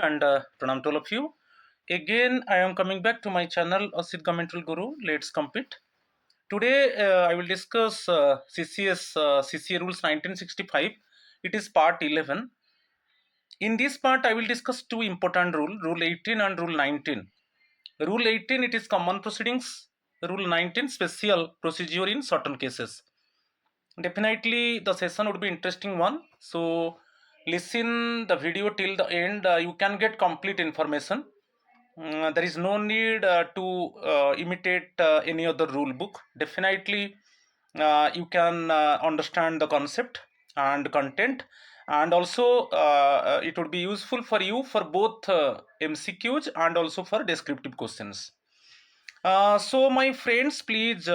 and pranam to all of you. Again, I am coming back to my channel, Asid Governmental Guru. Let's compete. Today, I will discuss CCA Rules 1965. It is part 11. In this part, I will discuss two important rules, Rule 18 and Rule 19. Rule 18, it is common proceedings. Rule 19, special procedure in certain cases. Definitely, the session would be interesting one. So, listen the video till the end. You can get complete information. There is no need to imitate any other rule book. Definitely, you can understand the concept and content, and also it would be useful for you for both MCQs and also for descriptive questions. So, my friends, please.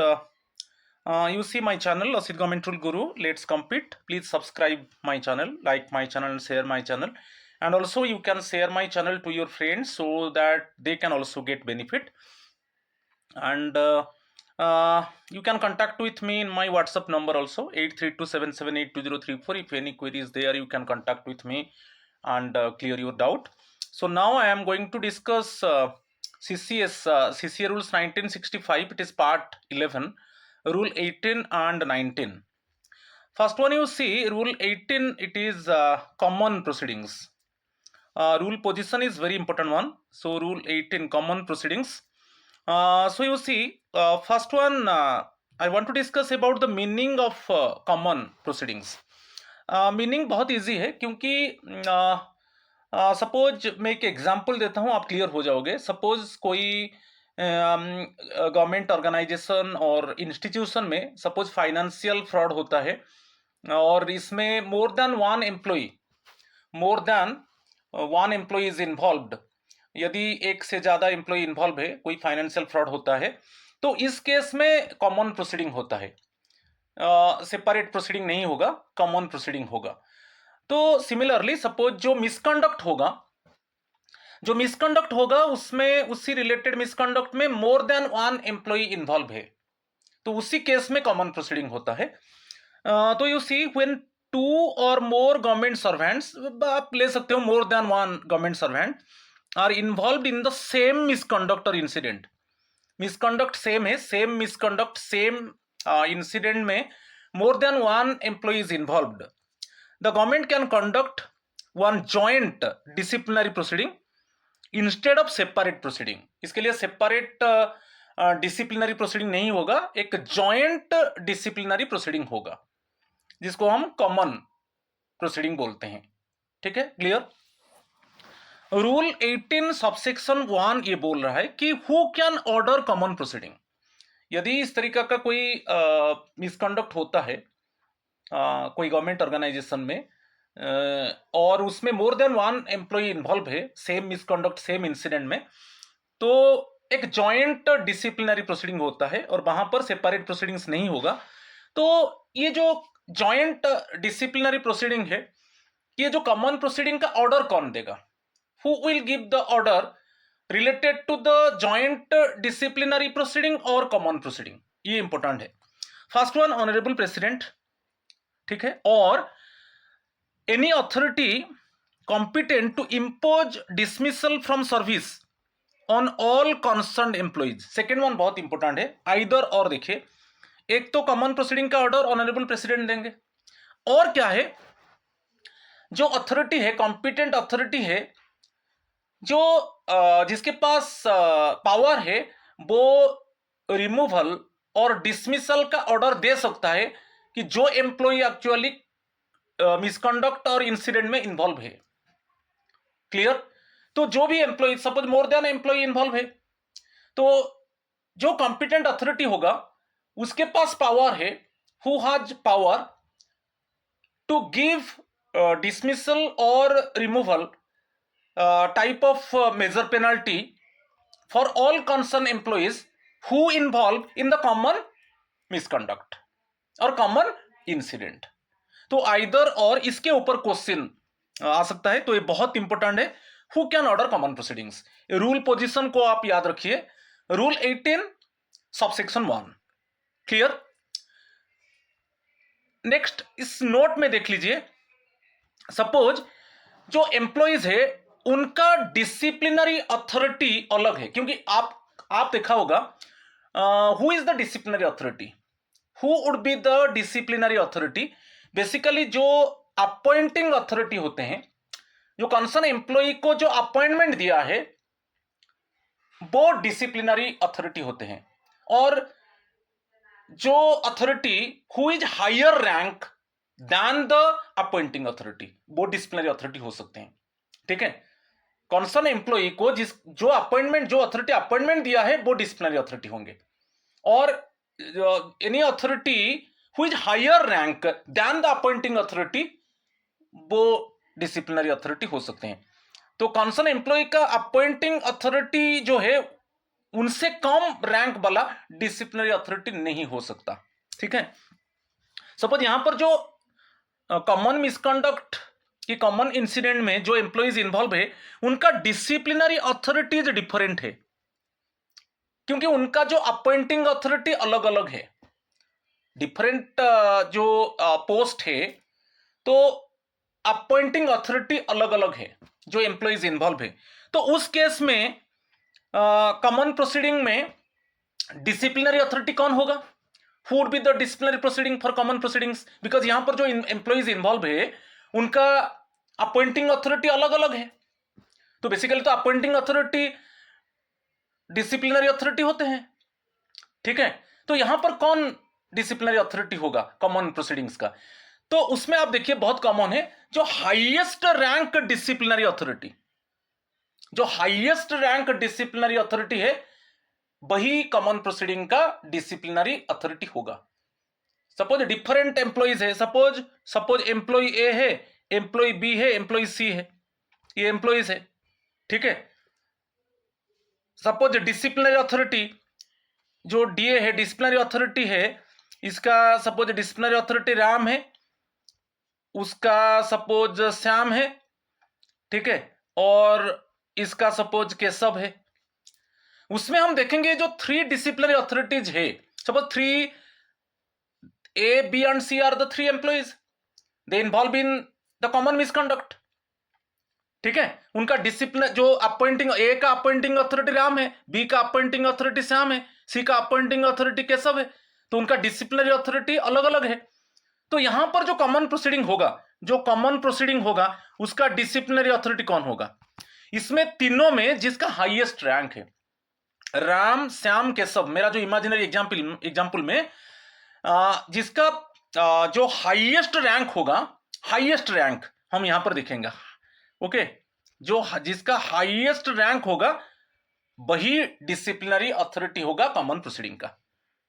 You see my channel, Asid Government Rule Guru. Let's compete. Please subscribe my channel, like my channel, and share my channel. And also, you can share my channel to your friends so that they can also get benefit. And you can contact with me in my WhatsApp number also 8327782034. If any query is there, you can contact with me and clear your doubt. So now I am going to discuss CCA rules 1965. It is part 11. Rule 18 and 19. First one, you see rule 18, it is common proceedings. Rule position is very important one. So rule 18, common proceedings. So you see, first one, I want to discuss about the meaning of common proceedings. Meaning बहुत easy है क्योंकि suppose मैं एक example देता हूँ, आप clear हो जाओगे. सपोज कोई गवर्नमेंट ऑर्गेनाइजेशन और इंस्टीट्यूशन में सपोज फाइनेंशियल फ्रॉड होता है और इसमें more than one employee is involved. यदि एक से ज़्यादा एम्प्लॉय इन्वॉल्व है, कोई फाइनेंशियल फ्रॉड होता है, तो इस केस में कॉमन प्रोसीडिंग होता है. सेपरेट प्रोसीडिंग नहीं होगा, कॉमन प्रोसीडिंग होगा. तो सिमिलरली सपोज जो मिसकंडक्ट होगा उसमें उसी रिलेटेड मिसकंडक्ट में more than one employee involve है, तो उसी केस में कॉमन प्रोसीडिंग होता है. तो यू सी व्हेन टू और मोर गवर्नमेंट सर्वेंट्स, आप ले सकते हो more than one government servant are involve in the same misconduct और इंसिडेंट. मिसकंडक्ट सेम है, सेम मिसकंडक्ट सेम इंसिडेंट में more than one employee is involved. The government can conduct one joint disciplinary proceeding instead of separate proceeding. इसके लिए separate disciplinary proceeding नहीं होगा, एक joint disciplinary proceeding होगा जिसको हम कॉमन प्रोसीडिंग बोलते हैं. ठीक है, क्लियर. रूल 18 सबसेक्शन 1 ये बोल रहा है कि who can order common proceeding. यदि इस तरीका का कोई मिसकंडक्ट होता है कोई गवर्नमेंट ऑर्गेनाइजेशन में और उसमें more than one employee involve है सेम मिसकंडक्ट सेम इंसिडेंट में, तो एक जॉइंट डिसिप्लिनरी प्रोसीडिंग होता है और वहां पर सेपरेट प्रोसीडिंग्स नहीं होगा. तो ये जो जॉइंट डिसिप्लिनरी प्रोसीडिंग है, ये जो कॉमन प्रोसीडिंग का ऑर्डर कौन देगा, who will give the order related to the joint disciplinary proceeding और कॉमन प्रोसीडिंग, ये इंपॉर्टेंट है. फर्स्ट वन ऑनरेबल प्रेसिडेंट, ठीक है, और any authority competent to impose dismissal from service on all concerned employees. Second one बहुत important है, either or. देखिए, एक तो कॉमन प्रोसीडिंग का ऑर्डर ऑनरेबल प्रेसिडेंट देंगे, और क्या है, जो अथॉरिटी है, कॉम्पिटेंट अथॉरिटी है, जो जिसके पास पावर है, वो रिमूवल और डिसमिसल का ऑर्डर दे सकता है कि जो एम्प्लॉय एक्चुअली मिसकंडक्ट और इंसिडेंट में इन्वॉल्व है. क्लियर. तो जो भी employee, suppose more than employee involve है, तो जो कॉम्पिटेंट अथॉरिटी होगा उसके पास पावर है, who has power to give dismissal और removal type of measure penalty for all concerned employees who involve in the common misconduct और common incident. तो आइदर और इसके ऊपर क्वेश्चन आ सकता है, तो ये बहुत इंपॉर्टेंट है. Who can order common proceedings, rule position को आप याद रखिए. Rule 18 subsection 1. क्लियर. नेक्स्ट इस नोट में देख लीजिए, सपोज जो एम्प्लॉइज है उनका डिसिप्लिनरी अथॉरिटी अलग है, क्योंकि आप देखा होगा who is the disciplinary authority, who would be the disciplinary authority. Basically जो अपॉइंटिंग अथॉरिटी होते हैं, जो कंसर्न एम्प्लॉय को जो अपॉइंटमेंट दिया है, वो डिसिप्लिनरी अथॉरिटी होते हैं। और जो authority who is higher rank than the appointing authority, वो डिसिप्लिनरी अथॉरिटी हो सकते हैं। ठीक है, कंसर्न एम्प्लॉय को जो अथॉरिटी अपॉइंटमेंट दिया है, वो डिसिप्लिनरी अथॉरिटी होंगे। और any authority who is higher rank than the appointing authority, वो डिसिप्लिनरी अथॉरिटी हो सकते हैं। तो कंसर्न एम्प्लॉय का अपॉइंटिंग अथॉरिटी जो है, उनसे कम रैंक वाला डिसिप्लिनरी अथॉरिटी नहीं हो सकता। ठीक है, सपोज यहां पर जो कॉमन मिसकंडक्ट की कॉमन इंसिडेंट में जो एम्प्लॉइज इन्वॉल्व है, उनका डिसिप्लिनरी अथॉरिटीज डिफरेंट है, क्योंकि उनका जो अपॉइंटिंग अथॉरिटी अलग अलग है, डिफरेंट जो पोस्ट है, तो अपॉइंटिंग अथॉरिटी अलग अलग है जो एम्प्लॉइज इन्वॉल्व है। तो उस केस में कॉमन प्रोसीडिंग में डिसिप्लिनरी अथॉरिटी कौन होगा? Who would be the disciplinary proceeding for common proceedings? Because यहां पर जो एम्प्लॉइज इन्वॉल्व है, उनका अपॉइंटिंग अथॉरिटी अलग अलग है। तो बेसिकली तो अपॉइंटिंग अथॉरिटी डिसिप्लिनरी अथॉरिटी होते हैं। ठीक है, तो यहां पर कौन डिसिप्लिनरी अथॉरिटी होगा कॉमन प्रोसीडिंग्स का? तो उसमें आप देखिए बहुत कॉमन है, जो हाईएस्ट रैंक डिसिप्लिनरी अथॉरिटी, जो हाईएस्ट रैंक डिसिप्लिनरी अथॉरिटी है, वही कॉमन प्रोसीडिंग का डिसिप्लिनरी अथॉरिटी होगा। सपोज डिफरेंट एम्प्लॉइज है, सपोज एम्प्लॉय ए है, एम्प्लॉय बी है, एम्प्लॉय सी है, ये एम्प्लॉइज है। ठीक है, सपोज डिसिप्लिनरी अथॉरिटी जो डीए है, डिसिप्लिनरी अथॉरिटी है, इसका सपोज डिसिप्लिनरी अथॉरिटी राम है, उसका सपोज श्याम है। ठीक है, और इसका सपोज केशव है। उसमें हम देखेंगे जो 3 डिसिप्लिनरी अथॉरिटीज है, suppose 3 A, B and C are the 3 employees. They involve in the common misconduct. ठीक है, उनका डिसिप्लिन जो अपॉइंटिंग, ए का अपॉइंटिंग अथॉरिटी राम है, बी का अपॉइंटिंग अथॉरिटी श्याम है, सी का अपॉइंटिंग अथॉरिटी केशव है, तो उनका डिसिप्लिनरी अथॉरिटी अलग अलग है। तो यहां पर जो कॉमन प्रोसीडिंग होगा, उसका डिसिप्लिनरी अथॉरिटी कौन होगा? इसमें तीनों में जिसका हाईएस्ट रैंक है, राम, श्याम, केशव, मेरा जो इमेजिनरी एग्जाम्पल में जिसका जो हाईएस्ट रैंक होगा, हाईएस्ट रैंक हम यहां पर देखेंगे। ओके, जो जिसका हाईएस्ट रैंक होगा, वही डिसिप्लिनरी अथॉरिटी होगा कॉमन प्रोसीडिंग का।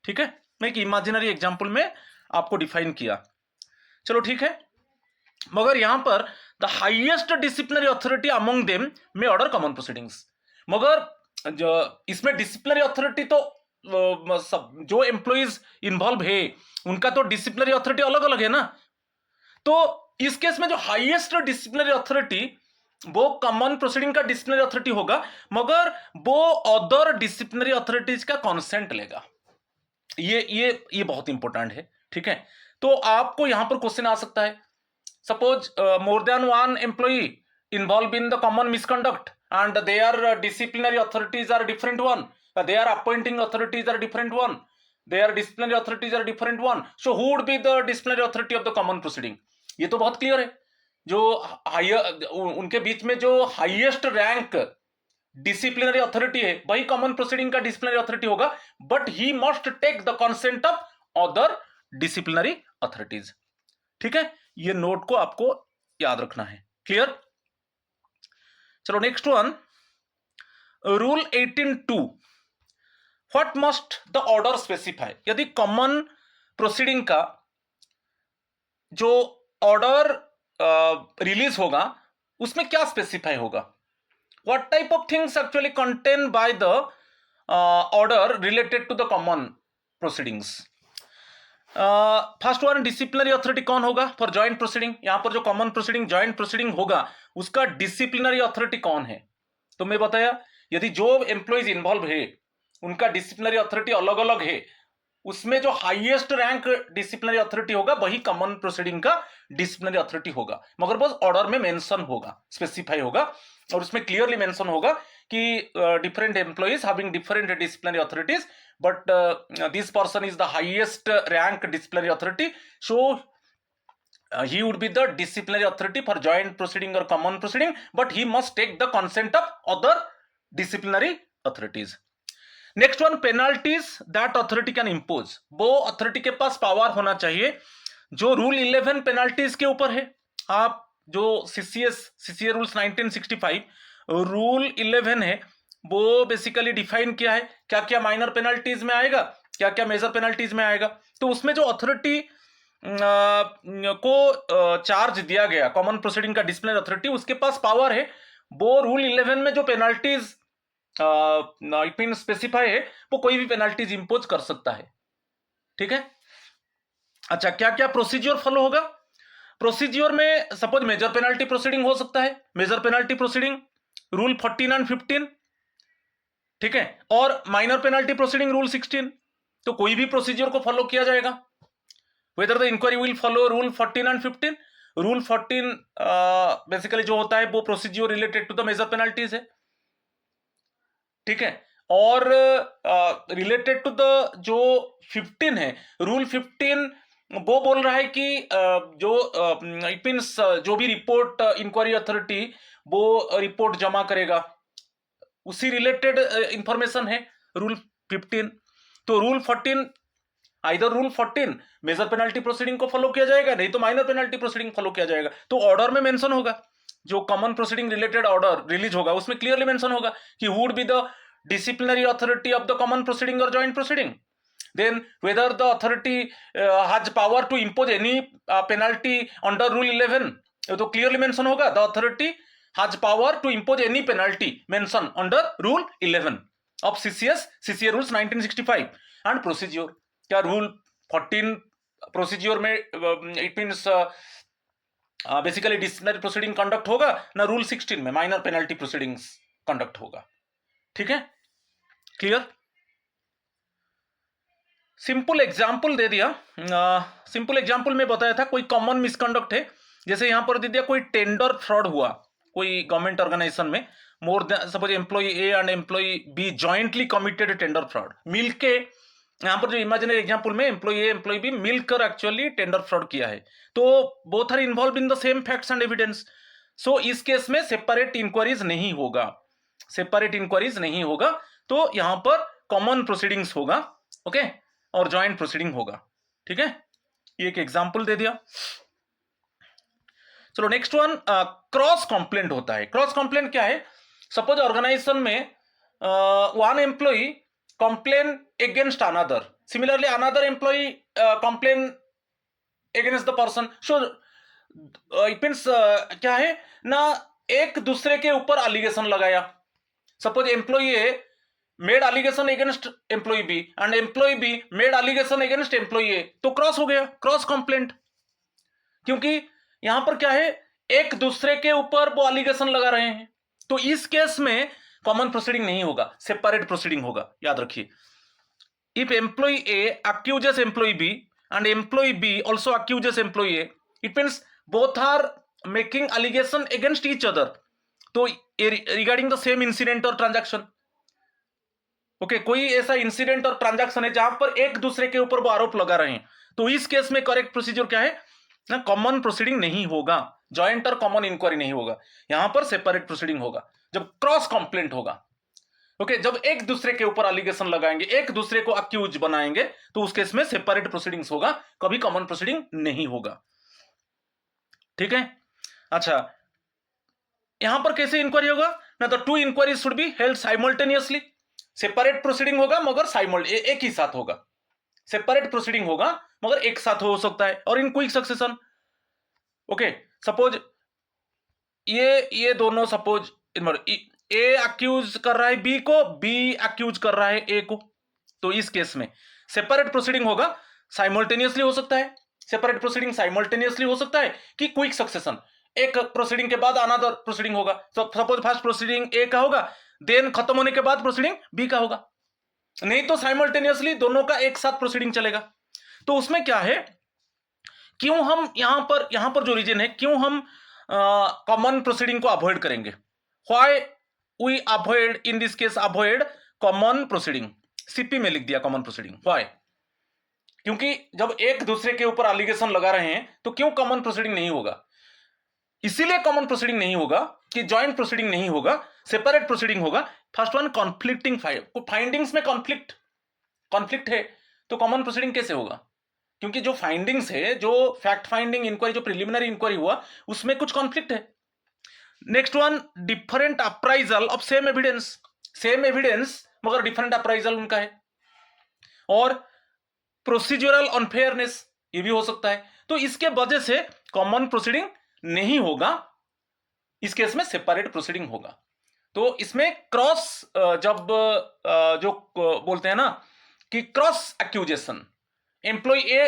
ठीक है, मैं एक इमेजिनरी एग्जांपल में आपको डिफाइन किया। चलो ठीक है, मगर यहां पर the highest disciplinary authority among them में ऑर्डर कॉमन प्रोसीडिंग्स। मगर जो इसमें डिसिप्लिनरी अथॉरिटी तो सब जो एम्प्लॉइज इन्वॉल्व है, उनका तो डिसिप्लिनरी अथॉरिटी अलग अलग है ना। तो इस केस में जो हाईएस्ट डिसिप्लिनरी अथॉरिटी, वो कॉमन प्रोसीडिंग का डिसिप्लिनरी अथॉरिटी होगा, मगर वो अदर डिसिप्लिनरी अथॉरिटीज का कॉन्सेंट लेगा। ये बहुत इंपॉर्टेंट है। ठीक है, तो आपको यहां पर क्वेश्चन आ सकता है, suppose more than one employee involve in the common misconduct and their disciplinary authorities are different one, their appointing authorities are different one, their disciplinary authorities are different one, so who would be the disciplinary authority of the common proceeding? ये तो बहुत clear है, जो higher उनके बीच में जो highest rank disciplinary authority है, वही कॉमन प्रोसीडिंग का डिसिप्लिनरी अथॉरिटी होगा, but he must take the consent of other disciplinary authorities. ठीक है, ये नोट को आपको याद रखना है। क्लियर? चलो next one, rule 18(2). What must the order specify? यदि कॉमन प्रोसीडिंग का जो ऑर्डर रिलीज होगा, उसमें क्या स्पेसिफाई होगा? What type of things actually contain by the order related to the common proceedings? First one, disciplinary authority कौन होगा for joint proceeding? यहां पर जो कॉमन प्रोसीडिंग जॉइंट प्रोसीडिंग होगा, उसका डिसिप्लिनरी अथॉरिटी कौन है? तो मैं बताया, यदि जो एम्प्लॉइज इन्वॉल्व है, उनका डिसिप्लिनरी अथॉरिटी अलग अलग है, उसमें जो हाईएस्ट रैंक डिसिप्लिनरी अथॉरिटी होगा वही कॉमन प्रोसीडिंग का डिसिप्लिनरी अथॉरिटी होगा, मगर बस ऑर्डर में मेंशन होगा, स्पेसिफाई होगा, और उसमें क्लियरली मेंशन होगा कि different employees having different disciplinary authorities, but this person is the highest rank disciplinary authority, so he would be the disciplinary authority for joint proceeding or common proceeding, but he must take the consent of other disciplinary authorities. Next one, penalties that authority can impose. वो authority के पास power होना चाहिए जो rule 11 penalties के ऊपर है। आप जो सीसीए रूल्स 1965 रूल 11 है वो बेसिकली डिफाइन किया है क्या क्या माइनर पेनाल्टीज में आएगा, क्या क्या मेजर पेनाल्टीज में आएगा। तो उसमें जो अथॉरिटी को चार्ज दिया गया कॉमन प्रोसीडिंग का डिसिप्लिनरी अथॉरिटी, उसके पास पावर है वो रूल 11 में जो पेनाल्टीज इट मीन स्पेसिफाई है वो कोई भी पेनाल्टीज इंपोज कर सकता है। ठीक है, अच्छा क्या क्या प्रोसीज्योर फॉलो होगा। प्रोसीज्योर में सपोज मेजर पेनाल्टी प्रोसीडिंग हो सकता है, major penalty proceeding rule 14 and 15, ठीक है, और माइनर पेनाल्टी प्रोसीडिंग रूल 16। तो कोई भी प्रोसीज्योर को फॉलो किया जाएगा, whether the inquiry will follow rule 14 and 15। Rule 14 basically जो होता है वो procedure related to the major penalties है, ठीक है, और रिलेटेड टू द जो 15 है, रूल 15 वो बोल रहा है कि जो इट मीन्स जो भी रिपोर्ट इंक्वायरी अथॉरिटी वो रिपोर्ट जमा करेगा उसी रिलेटेड इंफॉर्मेशन है रूल 15। तो rule 14 either rule 14 major penalty proceeding को फॉलो किया जाएगा, नहीं तो माइनर पेनाल्टी प्रोसीडिंग फॉलो किया जाएगा। तो ऑर्डर में मेंशन होगा, जो common proceeding related order release होगा उसमें क्लियरली मेंशन होगा कि who would be the disciplinary authority of the common proceeding or joint proceeding, then whether the authority has power to impose any penalty under rule 11, तो clearly mention होगा the authority has power to impose any penalty mentioned under rule 11 of CCA rules 1965। and procedure, क्या rule 14 procedure में it means basically disciplinary proceeding conduct होगा ना, rule 16 में minor penalty proceedings conduct होगा। ठीक है, clear. Simple example दे दिया, simple example में बताया था कोई कॉमन मिसकंडक्ट है, जैसे यहां पर दे दिया कोई टेंडर फ्रॉड हुआ कोई गवर्नमेंट ऑर्गेनाइजेशन में, more than suppose employee A and employee B jointly committed tender fraud, मिलके यहां पर जो इमेजिनरी एग्जांपल में एम्प्लॉय ए एम्प्लॉय बी मिलकर एक्चुअली टेंडर फ्रॉड किया है, तो both are involve in the same facts and evidence. So इस केस में सेपरेट इंक्वायरीज नहीं होगा, सेपरेट इंक्वायरीज नहीं होगा, तो यहां पर कॉमन प्रोसीडिंग्स होगा, ओके, और जॉइंट प्रोसीडिंग होगा। ठीक है, ये एक एग्जांपल दे दिया। चलो नेक्स्ट वन, क्रॉस कंप्लेंट होता है। क्रॉस कंप्लेंट क्या है, सपोज ऑर्गेनाइजेशन में one employee complain against another, similarly another employee complain against the person, so it means क्या है ना, एक दूसरे के ऊपर एलिगेशन लगाया। Suppose employee A made allegation against employee B and employee B made allegation against employee A, तो cross हो गया, क्रॉस कंप्लेंट, क्योंकि यहां पर क्या है एक दूसरे के ऊपर वो एलिगेशन लगा रहे हैं। तो इस केस में कॉमन प्रोसीडिंग नहीं होगा, सेपरेट प्रोसीडिंग होगा, याद रखिए। If employee A accuses employee B and employee B also accuses employee A, it means both are making allegation against each other, तो रिगार्डिंग द सेम इंसिडेंट और transaction. Okay, कोई ऐसा incident और transaction है जहां पर एक दूसरे के ऊपर वो आरोप लगा रहे हैं, तो इस केस में करेक्ट प्रोसीजर क्या है ना, कॉमन प्रोसीडिंग नहीं होगा, जॉइंट और कॉमन इंक्वायरी नहीं होगा, यहां पर सेपरेट प्रोसीडिंग होगा जब क्रॉस कंप्लेंट होगा। ओके, जब एक दूसरे के ऊपर एलिगेशन लगाएंगे, एक दूसरे को अक्यूज बनाएंगे, तो उस केस में सेपरेट प्रोसीडिंग्स होगा, कभी कॉमन प्रोसीडिंग नहीं होगा। ठीक है, अच्छा यहां पर कैसे इंक्वायरी होगा ना, तो two inquiry should be held simultaneously, separate proceeding होगा मगर एक ही साथ होगा, सेपरेट प्रोसीडिंग होगा मगर एक साथ हो सकता है, और in quick succession. Okay, suppose ये दोनों सपोज ए अक्यूज कर रहा है बी को, बी अक्यूज कर रहा है ए को, तो इस केस में सेपरेट प्रोसीडिंग होगा, साइमल्टेनियसली हो सकता है, सेपरेट प्रोसीडिंग साइमल्टेनियसली हो सकता है कि क्विक सक्सेशन, एक प्रोसीडिंग के बाद अनदर प्रोसीडिंग होगा। सपोज फर्स्ट प्रोसीडिंग ए का होगा, देन खत्म होने के बाद प्रोसीडिंग बी का होगा। नहीं तो साइमल्टेनियसली दोनों का एक साथ प्रोसीडिंग चलेगा। तो उसमें क्या है, क्यों हम यहां पर जो रीजन है, क्यों हम कॉमन प्रोसीडिंग को अवॉइड करेंगे, why we avoid in this case avoid common proceeding, CP में लिख दिया कॉमन प्रोसीडिंग, व्हाई, क्योंकि जब एक दूसरे के ऊपर एलिगेशन लगा रहे हैं तो क्यों कॉमन प्रोसीडिंग नहीं होगा। इसीलिए कॉमन प्रोसीडिंग नहीं होगा कि जॉइंट प्रोसीडिंग नहीं होगा, सेपरेट प्रोसीडिंग होगा। फर्स्ट वन, कॉन्फ्लिक्टिंग फाइंडिंग्स में कॉन्फ्लिक्ट है तो कॉमन प्रोसीडिंग कैसे होगा, क्योंकि जो फाइंडिंग्स है, जो फैक्ट फाइंडिंग इंक्वायरी, जो प्रिलिमिनरी इंक्वायरी हुआ, उसमें कुछ कॉन्फ्लिक्ट है। Next one, different appraisal of same evidence मगर डिफरेंट अप्राइजल उनका है। और प्रोसीजरल अनफेयरनेस, ये भी हो सकता है। तो इसके वजह से कॉमन प्रोसीडिंग नहीं होगा, इस केस में सेपरेट प्रोसीडिंग होगा। तो इसमें क्रॉस, जब जो बोलते हैं ना कि cross accusation, employee A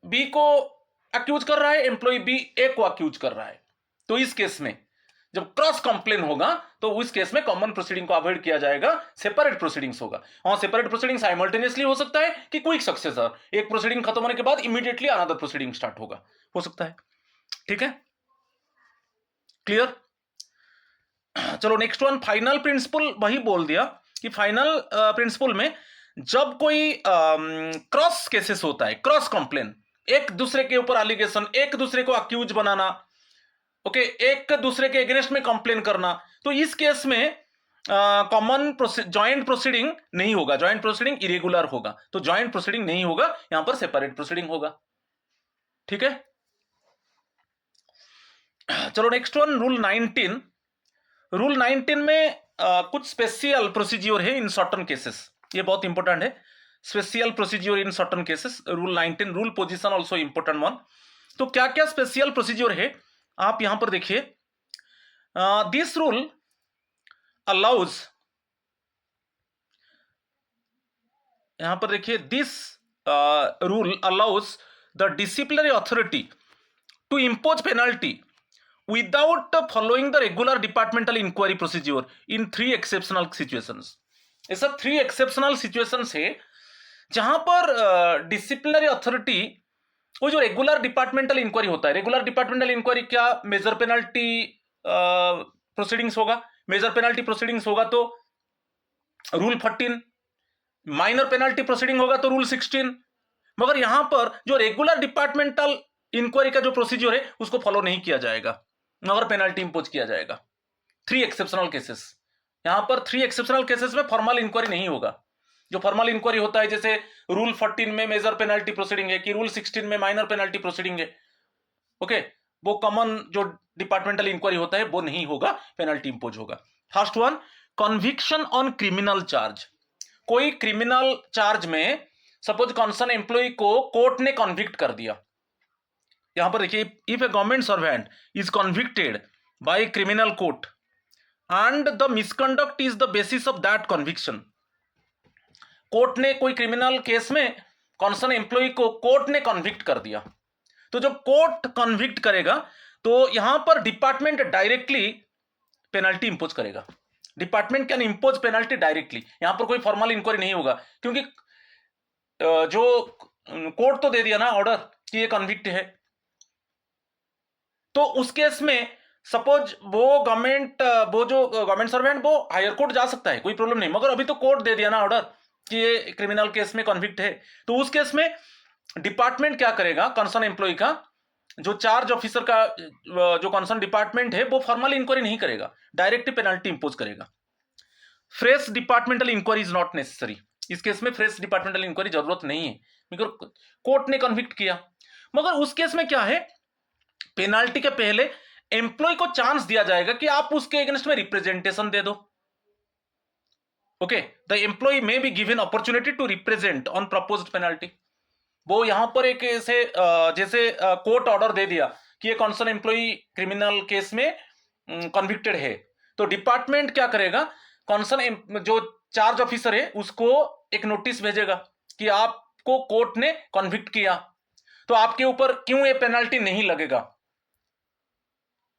B को अक्यूज कर रहा है, एम्प्लॉय बी ए को अक्यूज कर रहा है, तो इस केस में जब क्रॉस कंप्लेन होगा तो उस केस में कॉमन प्रोसीडिंग को अवॉइड किया जाएगा, सेपरेट प्रोसीडिंग्स होगा। और सेपरेट प्रोसीडिंग साइमल्टेनियसली हो सकता है कि क्विक सक्सेसर, एक प्रोसीडिंग खत्म होने के बाद इमीडिएटली अनदर प्रोसीडिंग स्टार्ट होगा, हो सकता है। ठीक है, क्लियर। चलो नेक्स्ट वन, फाइनल प्रिंसिपल वही बोल दिया कि फाइनल प्रिंसिपल में जब कोई क्रॉस केसेस होता है, क्रॉस कंप्लेन, एक दूसरे के ऊपर एलिगेशन, एक दूसरे को अक्यूज बनाना, ओके, एक दूसरे के अगेंस्ट में कंप्लेन करना, तो इस केस में कॉमन जॉइंट प्रोसीडिंग नहीं होगा, जॉइंट प्रोसीडिंग इरेगुलर होगा, तो जॉइंट प्रोसीडिंग नहीं होगा, यहां पर सेपरेट प्रोसीडिंग होगा। ठीक है, चलो नेक्स्ट वन, रूल 19 में कुछ स्पेशल प्रोसीज्योर है इन सर्टन केसेस, ये बहुत इंपॉर्टेंट है, special procedure in certain cases, rule 19, rule position also important one. तो क्या क्या स्पेशल प्रोसीज्योर है आप यहां पर देखिए। दिस रूल अलाउज, यहां पर देखिए, this rule allows the disciplinary authority to impose penalty without following the regular departmental inquiry procedure in 3 exceptional situations। ऐसा 3 exceptional situations है जहां पर डिसिप्लिनरी अथॉरिटी, वो जो रेगुलर डिपार्टमेंटल इंक्वायरी होता है, रेगुलर डिपार्टमेंटल इंक्वायरी क्या, मेजर पेनल्टी प्रोसीडिंग्स होगा, मेजर पेनल्टी प्रोसीडिंग्स होगा तो रूल 14, माइनर पेनल्टी प्रोसीडिंग होगा तो रूल 16। मगर यहां पर जो रेगुलर डिपार्टमेंटल इंक्वायरी का जो प्रोसीजर है उसको फॉलो नहीं किया जाएगा, मगर पेनल्टी इंपोज किया जाएगा। 3 एक्सेप्शनल केसेस, यहां पर 3 एक्सेप्शनल केसेस में फॉर्मल इंक्वायरी नहीं होगा। जो फॉर्मल इंक्वायरी होता है, जैसे रूल 14 में मेजर पेनल्टी प्रोसीडिंग है कि रूल 16 में माइनर पेनल्टी प्रोसीडिंग है, ओके, वो कॉमन जो डिपार्टमेंटल इंक्वायरी होता है वो नहीं होगा, पेनल्टी इंपोज होगा। First one, conviction on criminal charge. कोई क्रिमिनल चार्ज में सपोज कंसर्न एम्प्लॉय को कोर्ट ने कन्विक्ट कर दिया, यहां पर देखिए, if a government servant is convicted by criminal court and the misconduct is the basis of that conviction. Court ने कोई क्रिमिनल केस में कंसर्न एम्प्लॉय को कोर्ट ने कन्विक्ट कर दिया, तो जब कोर्ट कन्विक्ट करेगा तो यहां पर डिपार्टमेंट डायरेक्टली पेनल्टी इंपोज करेगा। Department can impose penalty directly, यहां पर कोई फॉर्मल इंक्वायरी नहीं होगा, क्योंकि जो कोर्ट तो दे दिया ना ऑर्डर कि ये कन्विक्ट है। तो उस केस में सपोज वो जो गवर्नमेंट सर्वेंट वो हायर कोर्ट जा सकता है, कोई प्रॉब्लम नहीं, मगर अभी तो कोर्ट दे दिया ना ऑर्डर कि ये क्रिमिनल केस में कन्विक्ट है, तो उस केस में डिपार्टमेंट क्या करेगा, कंसर्न एम्प्लॉय का जो चार्ज ऑफिसर का जो कंसर्न डिपार्टमेंट है वो फॉर्मल इंक्वायरी नहीं करेगा, डायरेक्ट पेनल्टी इंपोज करेगा। Fresh departmental inquiry is not necessary, इस केस में फ्रेश डिपार्टमेंटल इंक्वायरी जरूरत नहीं है, बिकॉज कोर्ट ने कन्विक्ट किया। मगर उस केस में क्या है, पेनाल्टी के पहले एम्प्लॉय को चांस दिया जाएगा कि आप उसके अगेंस्ट में रिप्रेजेंटेशन दे दो, okay, the employee may be given opportunity to represent on proposed penalty. वो यहां पर एक ऐसे जैसे कोर्ट ऑर्डर दे दिया कि ये कंसर्न एम्प्लॉय क्रिमिनल केस में कन्विक्टेड है, तो डिपार्टमेंट क्या करेगा, कंसर्न जो चार्ज ऑफिसर है उसको एक नोटिस भेजेगा कि आपको कोर्ट ने कन्विक्ट किया, तो आपके ऊपर क्यों ये पेनल्टी नहीं लगेगा।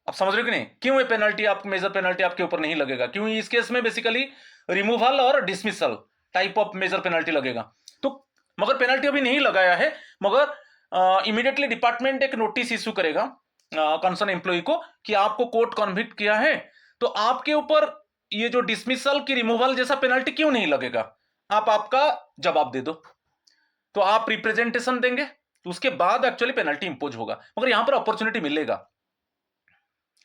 आप समझ रहे हो कि नहीं, क्यों ये पेनल्टी, आप मेजर पेनल्टी आपके ऊपर नहीं लगेगा, क्यों, इस केस में बेसिकली रिमूवल और dismissal type of major penalty लगेगा। तो मगर पेनल्टी अभी नहीं लगाया है, मगर इमीडिएटली डिपार्टमेंट एक नोटिस इश्यू करेगा कंसर्न एम्प्लॉय को कि आपको कोर्ट कन्विक्ट किया है, तो आपके ऊपर ये जो डिसमिसल की रिमूवल जैसा पेनल्टी क्यों नहीं लगेगा, आप आपका जवाब दे दो। तो आप रिप्रेजेंटेशन देंगे, तो उसके बाद एक्चुअली पेनल्टी इंपोज होगा, मगर यहां पर अपॉर्चुनिटी मिलेगा।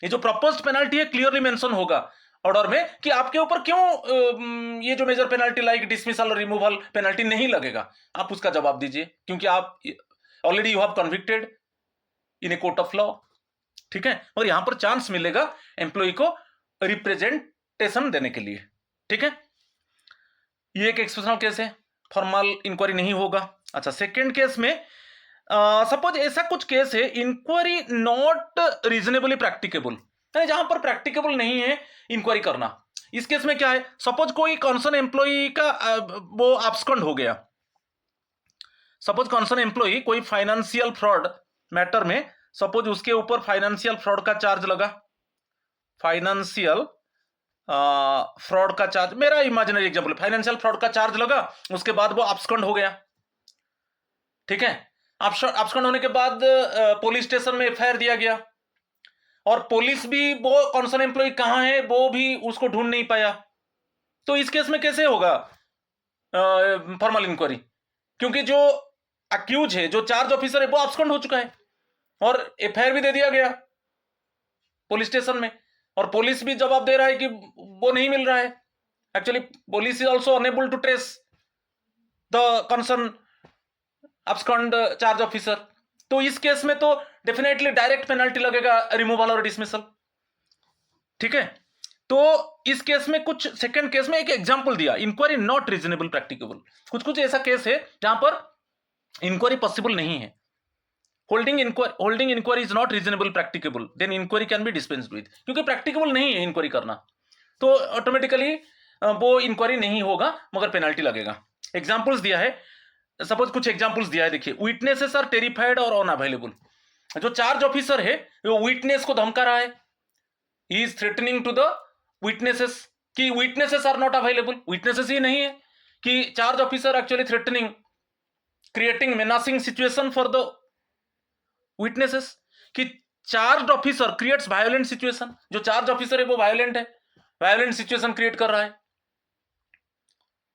ये जो प्रपोज्ड पेनल्टी है क्लियरली मेंशन होगा ऑर्डर में कि आपके ऊपर क्यों ये जो मेजर पेनल्टी लाइक डिसमिसल और रिमूवल पेनल्टी नहीं लगेगा, आप उसका जवाब दीजिए, क्योंकि आप already you have convicted in a court of law. ठीक है, और यहां पर चांस मिलेगा एम्प्लॉय को रिप्रेजेंटेशन देने के लिए। ठीक है, ये एक एक्सेप्शनल केस है, फॉर्मल इंक्वायरी नहीं होगा। अच्छा, सेकेंड केस में सपोज ऐसा कुछ केस है, इंक्वायरी नॉट रीजनेबली प्रैक्टिकेबल, जहां पर प्रैक्टिकेबल नहीं है इंक्वायरी करना। इस केस में क्या है, सपोज कोई कंसर्न एम्प्लॉय का वो एब्सकॉन्ड हो गया। सपोज कंसर्न एम्प्लॉय कोई फाइनेंशियल फ्रॉड मैटर में, सपोज उसके ऊपर फाइनेंशियल फ्रॉड का चार्ज लगा, फाइनेंशियल फ्रॉड का चार्ज, मेरा इमेजिनरी एग्जांपल, फाइनेंशियल फ्रॉड का चार्ज लगा, उसके बाद वो एब्सकॉन्ड हो गया। ठीक है, एब्सकॉन्ड होने के बाद पुलिस स्टेशन में एफआईआर दिया गया, और पुलिस भी वो कंसर्न एम्प्लॉय कहां है वो भी उसको ढूंढ नहीं पाया। तो इस केस में कैसे होगा फॉर्मल इंक्वायरी, क्योंकि जो अक्यूज है, जो चार्ज ऑफिसर है, वो एब्सकॉन्ड हो चुका है और एफआईआर भी दे दिया गया पुलिस स्टेशन में, और पुलिस भी जवाब दे रहा है कि वो नहीं मिल रहा है। Actually police is also unable to trace the concern abscond charge officer. तो इस केस में तो डेफिनेटली डायरेक्ट पेनल्टी लगेगा, रिमूवल और डिसमिसल। ठीक है, तो इस केस में कुछ, सेकंड केस में एक एग्जांपल दिया, इंक्वायरी नॉट रीजनेबल प्रैक्टिकेबल। कुछ कुछ ऐसा केस है जहां पर इंक्वायरी पॉसिबल नहीं है, holding inquiry is not reasonable practicable, then inquiry can be dispensed with, क्योंकि प्रैक्टिकेबल नहीं है इंक्वायरी करना, तो ऑटोमेटिकली वो इंक्वायरी नहीं होगा मगर पेनल्टी लगेगा। एग्जांपल्स दिया है, सपोज कुछ एग्जांपल्स दिया है, देखिए, विटनेसेस आर टेरिफाइड और अनअवेलेबल। जो चार्ज ऑफिसर है वो विटनेस को धमका रहा है, he is threatening to the witnesses कि witnesses are not available. Witnesses ही नहीं है कि charge officer actually threatening, creating menacing situation for the witnesses, कि charge officer creates violent situation, जो चार्ज ऑफिसर है वो वायोलेंट है, वायोलेंट सिचुएशन क्रिएट कर रहा है।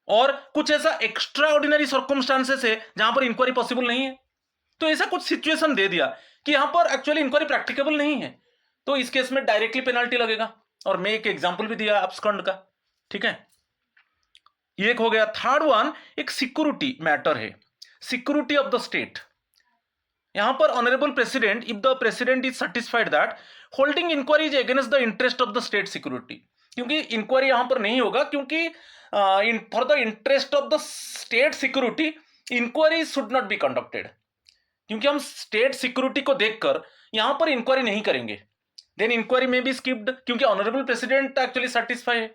और कुछ ऐसा एक्स्ट्रा ऑर्डिनरी सर्कमस्टांसेस है जहां पर इंक्वायरी पॉसिबल नहीं है, तो ऐसा कुछ सिचुएशन दे दिया कि यहां पर एक्चुअली इंक्वायरी प्रैक्टिकेबल नहीं है, तो इस केस में डायरेक्टली पेनल्टी लगेगा। और मैं एक एग्जांपल भी दिया एब्सकॉन्ड का। ठीक है, ये एक हो गया। थर्ड वन एक सिक्योरिटी मैटर है, सिक्योरिटी ऑफ द स्टेट। यहां पर honourable president, if the president is satisfied that holding inquiry is against the interest of the state security, क्योंकि इंक्वायरी यहां पर नहीं होगा, क्योंकि for the interest of the state security inquiry should not be conducted, क्योंकि हम state security को देखकर यहां पर इंक्वायरी नहीं करेंगे, देन इंक्वायरी में बी स्किप्ड, क्योंकि ऑनरेबल प्रेसिडेंट एक्चुअली सेटिस्फाई है।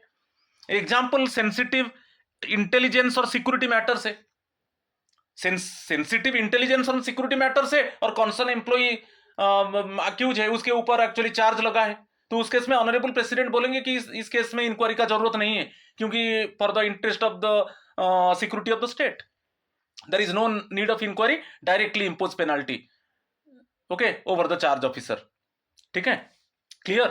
एग्जाम्पल, सेंसिटिव इंटेलिजेंस और सिक्योरिटी मैटर से, सेंसिटिव इंटेलिजेंस और सिक्योरिटी मैटर से, और कंसर्न एम्प्लॉई अक्यूज है, उसके ऊपर एक्चुअली चार्ज लगा है, तो उस केस में ऑनरेबल प्रेसिडेंट बोलेंगे कि इस केस में इंक्वायरी का जरूरत नहीं है, क्योंकि for the interest of the security of the state there is no need of inquiry, directly impose penalty okay over the charge officer. ठीक है, क्लियर।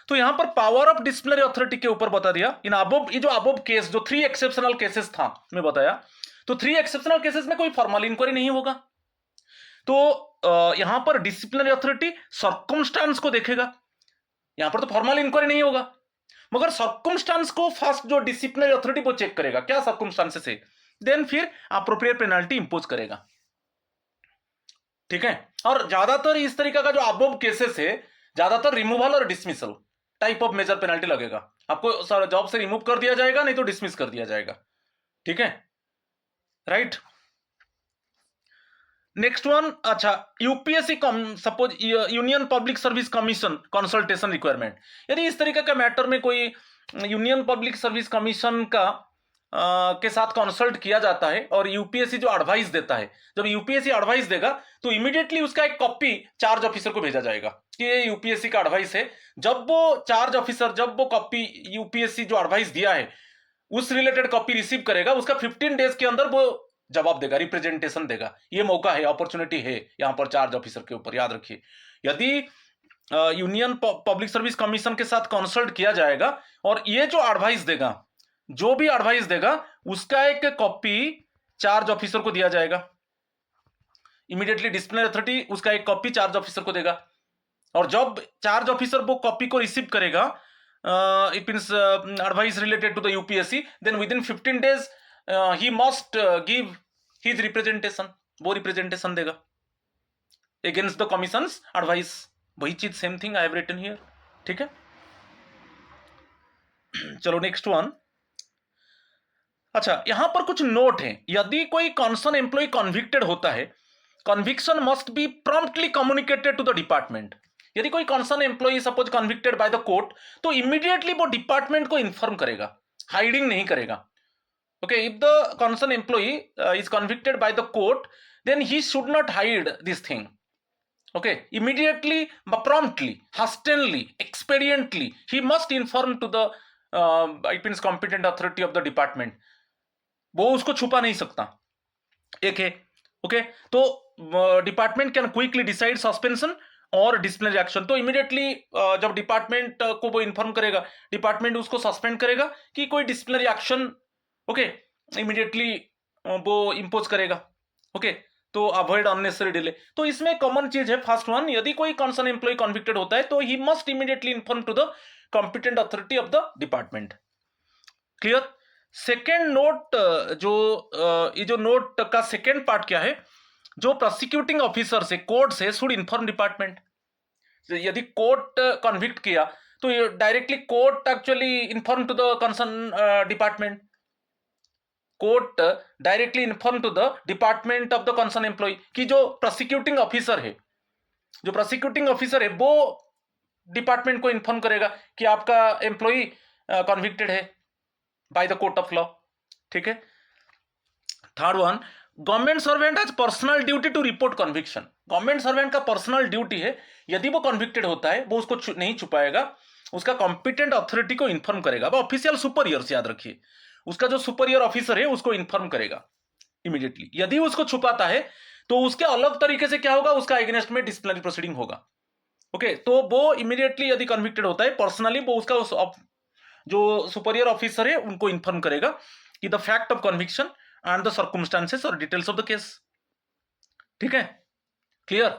तो यहां पर पावर ऑफ डिसिप्लिनरी अथॉरिटी के ऊपर बता दिया इन अबव, ये जो अबव केस, जो 3 एक्सेप्शनल केसेस था मैं बताया, तो 3 एक्सेप्शनल केसेस में कोई फॉर्मल इंक्वायरी नहीं होगा। तो यहां पर डिसिप्लिनरी अथॉरिटी सर्कमस्टांस को देखेगा, यहां पर तो फॉर्मल इंक्वायरी नहीं होगा, मगर सर्कमस्टांस को फर्स्ट जो डिसिप्लिनरी अथॉरिटी वो चेक करेगा क्या सर्कमस्टांसेस है, देन फिर अप्रोप्रिएट पेनल्टी इंपोज करेगा। ठीक है, और ज्यादातर इस तरीके का जो अबव केसेस है, ज्यादातर रिमूवल और dismissal type of major penalty लगेगा, आपको जॉब से रिमूव कर दिया जाएगा, नहीं तो डिसमिस कर दिया जाएगा। ठीक है, राइट। नेक्स्ट वन, अच्छा, UPSC suppose union public service commission consultation requirement, यदि इस तरीके का मैटर में कोई यूनियन पब्लिक सर्विस कमीशन का के साथ कंसल्ट किया जाता है, और यूपीएससी जो एडवाइस देता है, जब यूपीएससी एडवाइस देगा तो इमीडिएटली उसका एक कॉपी चार्ज ऑफिसर को भेजा जाएगा कि ये यूपीएससी का एडवाइस है। जब वो चार्ज ऑफिसर, जब वो कॉपी यूपीएससी जो एडवाइस दिया है उस रिलेटेड कॉपी रिसीव करेगा, उसका 15 डेज के अंदर वो जवाब देगा, रिप्रेजेंटेशन देगा। ये मौका है, अपॉर्चुनिटी है यहां पर चार्ज ऑफिसर के ऊपर, याद रखिए। यदि यूनियन पब्लिक सर्विस कमीशन के साथ कंसल्ट किया जाएगा और ये जो एडवाइस देगा, जो भी एडवाइस देगा, उसका एक कॉपी चार्ज ऑफिसर को दिया जाएगा। इमीडिएटली डिसिप्लिनरी अथॉरिटी उसका एक कॉपी चार्ज ऑफिसर को देगा, और जब चार्ज ऑफिसर वो कॉपी को रिसीव करेगा, it means advice related to the UPSC, then within 15 days he must give his representation, वो रिप्रेजेंटेशन देगा अगेंस्ट द कमीशंस एडवाइस। वही चीज, same thing I have written here, ठीक है। चलो नेक्स्ट वन। अच्छा, यहां पर कुछ नोट है। यदि कोई कंसर्न एम्प्लॉय कन्विक्टेड होता है, conviction must be promptly communicated to the department. यदि कोई concern employee suppose convicted by the court, तो इमीडिएटली वो डिपार्टमेंट को इन्फॉर्म करेगा, हाइडिंग नहीं करेगा। Okay, if the concern employee is convicted by the court, then he should not hide this thing. Okay, immediately, promptly, hastenly, expediently, he must inform to the it means competent authority of the department. वो उसको छुपा नहीं सकता, एक है। Okay, तो department can quickly decide suspension और disciplinary action. तो इमीडिएटली जब डिपार्टमेंट को वो इन्फॉर्म करेगा, डिपार्टमेंट उसको सस्पेंड करेगा कि कोई डिसिप्लिनरी एक्शन, ओके, इमीडिएटली वो इंपोज करेगा। ओके, तो अवॉइड अननेसेसरी डिले। तो इसमें कॉमन चीज है, फर्स्ट वन, यदि कोई कंसर्न एम्प्लॉय कन्विक्टेड होता है तो he must immediately inform to the competent authority of the department. Clear. Second note, ये जो नोट का सेकेंड पार्ट क्या है, जो प्रोसिक्यूटिंग ऑफिसर से, कोर्ट से, शुड इन्फॉर्म डिपार्टमेंट। यदि कोर्ट कन्विक्ट किया तो directly court actually inform to the concern department. Court directly inform to the department of the concern employee कि जो प्रोसिक्यूटिंग ऑफिसर है, वो डिपार्टमेंट को इन्फॉर्म करेगा कि आपका एम्प्लॉय कन्विक्टेड है by the court of law. ठीक है। Third one, government servant has personal duty to report conviction. Government servant का पर्सनल ड्यूटी है, यदि वो कन्विक्टेड होता है, वो उसको नहीं छुपाएगा, उसका कॉम्पिटेंट अथॉरिटी को इन्फॉर्म करेगा। वो ऑफिशियल सुपरियर, याद रखिए, उसका जो सुपरियर ऑफिसर है उसको इन्फॉर्म करेगा इमीडिएटली। यदि उसको छुपाता है तो उसके अलग तरीके से क्या होगा, उसका अगेंस्ट में डिसिप्लिनरी प्रोसीडिंग होगा। ओके, तो वो इमीडिएटली यदि कन्विक्टेड होता है, पर्सनली वो उसका जो सुपरियर ऑफिसर है उनको इन्फॉर्म करेगा कि the fact of conviction and the circumstances और डिटेल्स ऑफ द केस। ठीक है, क्लियर।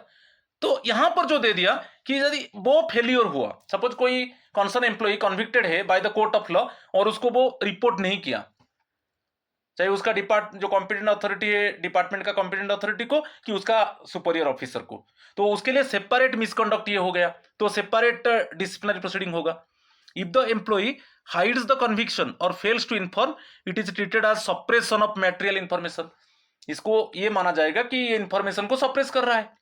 तो यहां पर जो दे दिया कि यदि वो फेलियर हुआ, सपोज कोई कंसर्न एम्प्लॉय कन्विक्टेड है by the court of law और उसको वो रिपोर्ट नहीं किया, चाहे उसका जो कॉम्पिटेंट अथॉरिटी है, डिपार्टमेंट का कॉम्पिटेंट अथॉरिटी को कि उसका सुपरियर ऑफिसर को, तो उसके लिए सेपरेट मिसकंडक्ट ये हो गया, तो सेपरेट डिसिप्लिनरी प्रोसीडिंग होगा। If the employee hides the conviction और fails to inform, it is treated as suppression of material information. इसको ये माना जाएगा कि ये इंफॉर्मेशन को सप्रेस कर रहा है,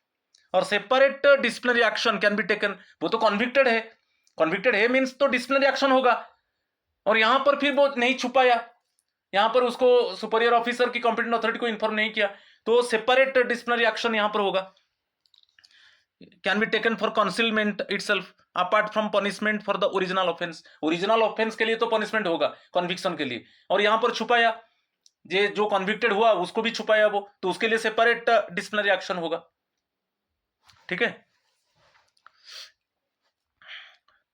और separate disciplinary action can be taken. वो तो कन्विक्टेड है मींस तो डिसिप्लिनरी एक्शन होगा, और यहां पर फिर वो नहीं छुपाया, यहां पर उसको सुपरियर ऑफिसर की कॉम्पिटेंट अथॉरिटी को इन्फॉर्म नहीं किया, तो सेपरेट डिसिप्लिनरी एक्शन यहां पर होगा। Can be taken for concealment itself apart from punishment for the original offence. Original offence के लिए तो पनिशमेंट होगा कन्विक्शन के लिए, और यहां पर छुपाया, ये जो कन्विक्टेड हुआ उसको भी छुपाया वो, तो उसके लिए सेपरेट डिसिप्लिनरी एक्शन होगा। ठीक है।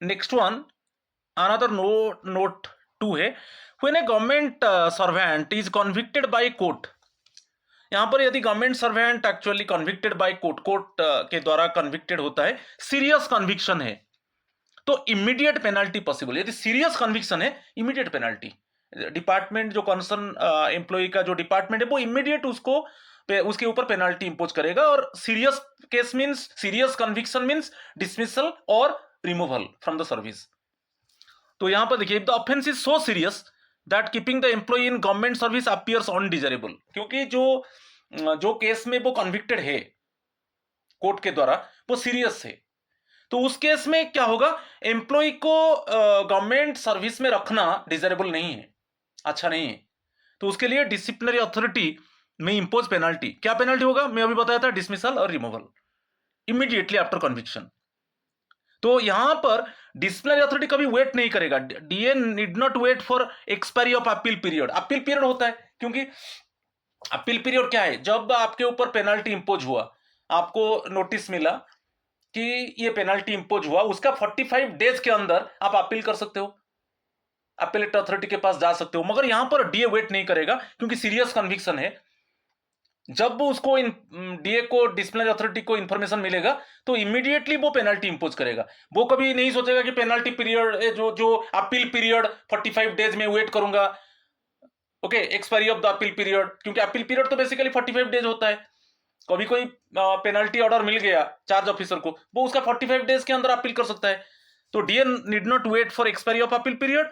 नेक्स्ट वन, अनदर नोट 2 है, when a government servant is convicted by court. यहां पर यदि government servant actually convicted by court के द्वारा कन्विक्टेड होता है, सीरियस कन्विक्शन है, तो इमीडिएट पेनल्टी पॉसिबल। यदि सीरियस कन्विक्शन है, इमीडिएट पेनल्टी। डिपार्टमेंट जो कंसर्न एम्प्लॉय का जो डिपार्टमेंट है वो इमीडिएट उसके ऊपर पेनल्टी इंपोज करेगा, और serious case means, serious conviction means dismissal और रिमूवल फ्रॉम द सर्विस। तो यहां पर देखिए, if the offence is so serious that keeping the employee in government service appears undesirable, क्योंकि जो केस में वो कन्विक्टेड है कोर्ट के द्वारा वो सीरियस है, तो उस केस में क्या होगा, एम्प्लॉय को गवर्नमेंट सर्विस में रखना डिजायरेबल नहीं है, अच्छा नहीं है। तो उसके लिए डिसिप्लिनरी अथॉरिटी में इंपोज पेनल्टी। क्या पेनल्टी होगा, मैं अभी बताया था, डिसमिसल और रिमूवल इमीडिएटली आफ्टर कन्विक्शन। तो यहां पर डिसिप्लिनरी अथॉरिटी कभी वेट नहीं करेगा, DA need not wait for expiry of appeal period. Appeal period होता है, क्योंकि अपील पीरियड क्या है, जब आपके ऊपर पेनल्टी इंपोज हुआ, आपको नोटिस मिला कि ये पेनल्टी इंपोज हुआ, उसका 45 डेज के अंदर आप अपील कर सकते हो, अपीलेट अथॉरिटी के पास जा सकते हो। मगर यहां पर डीए वेट नहीं करेगा, क्योंकि सीरियस कन्विक्शन है। जब उसको डीए को डिसिप्लिनरी अथॉरिटी को इंफॉर्मेशन मिलेगा तो इमीडिएटली वो पेनल्टी इंपोज करेगा। वो कभी नहीं सोचेगा कि पेनल्टी पीरियड जो अपील पीरियड 45 डेज में वेट करूंगा, okay, expiry of the appeal period, क्योंकि अपील पीरियड तो बेसिकली 45 डेज होता है। कभी कोई पेनल्टी ऑर्डर मिल गया चार्ज ऑफिसर को, वो उसका 45 डेज के अंदर अपील कर सकता है। तो DA need not wait for expiry of appeal period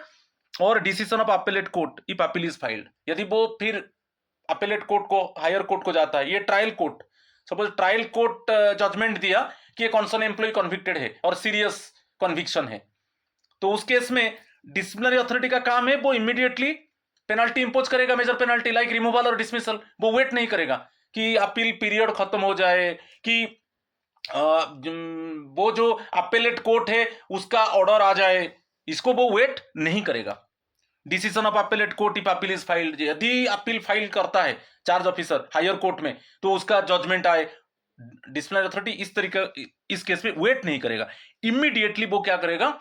और decision of appellate court if appeal is filed. यदि वो फिर अपीलेट कोर्ट को, हायर कोर्ट को जाता है, ये trial court, suppose trial court judgment दिया कि कॉन्सर्न एम्प्लॉय कन्विक्टेड है और सीरियस कन्विक्शन है, तो उस केस में डिसिप्लिनरी अथॉरिटी का काम है वो इमीडिएटली पेनल्टी इंपोज करेगा, मेजर पेनल्टी लाइक रिमूवल और डिसमिसल। वो वेट नहीं करेगा कि अपील पीरियड खत्म हो जाए, कि वो जो अपीलेट कोर्ट है उसका ऑर्डर आ जाए, इसको वो वेट नहीं करेगा। Decision of appellate court if appeal is filed, यदि अपील फाइल करता है चार्ज ऑफिसर हायर कोर्ट में तो उसका जजमेंट आए, डिसिप्लिनरी अथॉरिटी इस तरीके इस केस में वेट नहीं करेगा, इमीडिएटली वो क्या करेगा,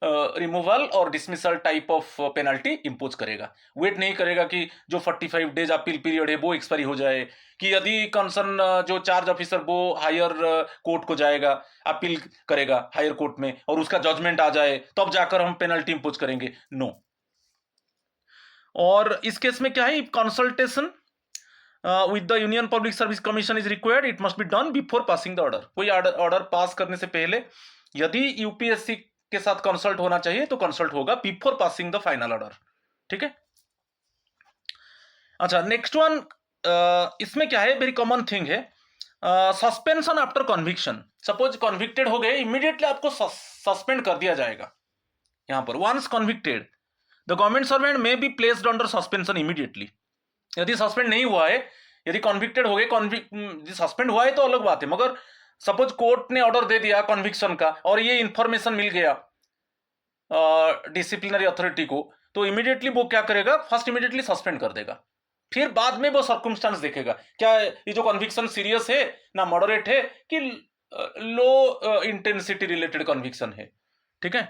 रिमूवल और dismissal type of penalty impose करेगा। वेट नहीं करेगा कि जो 45 डेज अपील पीरियड है वो एक्सपायरी हो जाए, कि यदि कंसर्न जो चार्ज ऑफिसर वो हायर कोर्ट को जाएगा, अपील करेगा हायर कोर्ट में और उसका जजमेंट आ जाए तब जाकर हम पेनल्टी इंपोज करेंगे, नो। और इस केस में क्या है, consultation with the union public service commission is required, it must be done before passing the order. कोई ऑर्डर पास करने से पहले यदि यूपीएससी के साथ कंसल्ट होना चाहिए तो कंसल्ट होगा before passing the final order, ठीक है। अच्छा, नेक्स्ट वन, इसमें क्या है, वेरी कॉमन थिंग है, suspension after conviction. Suppose convicted हो गए, इमीडिएटली आपको सस्पेंड कर दिया जाएगा। यहां पर once convicted the government servant may be placed under suspension immediately. यदि सस्पेंड नहीं हुआ है, यदि कन्विक्टेड हो गए, सस्पेंड हुआ है तो अलग बात है, मगर सपोज कोर्ट ने ऑर्डर दे दिया कन्विक्शन का और ये इंफॉर्मेशन मिल गया डिसिप्लिनरी अथॉरिटी को, तो इमीडिएटली वो क्या करेगा, फर्स्ट इमीडिएटली सस्पेंड कर देगा, फिर बाद में वो सर्कमस्टांस देखेगा क्या ये जो कन्विक्शन सीरियस है ना मॉडरेट है कि लो इंटेंसिटी रिलेटेड कन्विक्शन है, ठीक है।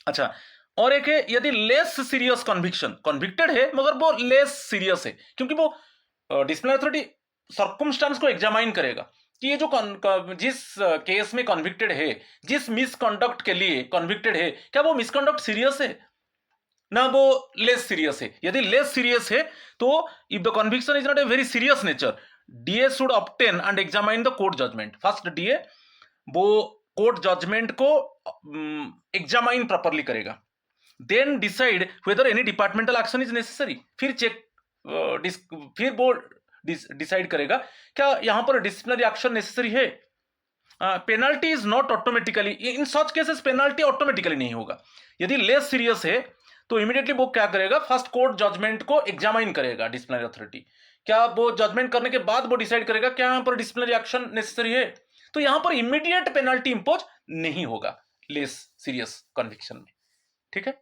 अच्छा, और एक है यदि लेस सीरियस कन्विक्शन, कन्विक्टेड है मगर वो लेस सीरियस है, क्योंकि वो डिसिप्लिनरी अथॉरिटी सर्कमस्टांस को एग्जामाइन करेगा कि ये जो जिस केस में कन्विक्टेड है, जिस मिसकंडक्ट के लिए कन्विक्टेड है, क्या वो मिसकंडक्ट सीरियस है ना वो लेस सीरियस है। यदि लेस सीरियस है तो if the conviction is not a very serious nature, DA should obtain and examine the court judgement. First DA वो कोर्ट जजमेंट को एग्जामाइन प्रॉपरली करेगा, then decide whether any departmental action is necessary. फिर check फिर वो decide करेगा क्या यहां पर डिसिप्लिनरी एक्शन नेसेसरी है। Penalty is not automatically, in such cases penalty automatically नहीं होगा। यदि लेस सीरियस है तो इमीडिएटली वो क्या करेगा, फर्स्ट कोर्ट जजमेंट को एग्जामाइन करेगा डिसिप्लिनरी अथॉरिटी, क्या वो जजमेंट करने के बाद वो डिसाइड करेगा क्या यहां पर डिसिप्लिनरी एक्शन नेसेसरी है। तो यहां पर इमीडिएट पेनल्टी इंपोज नहीं होगा लेस सीरियस कन्विक्शन में, ठीक है।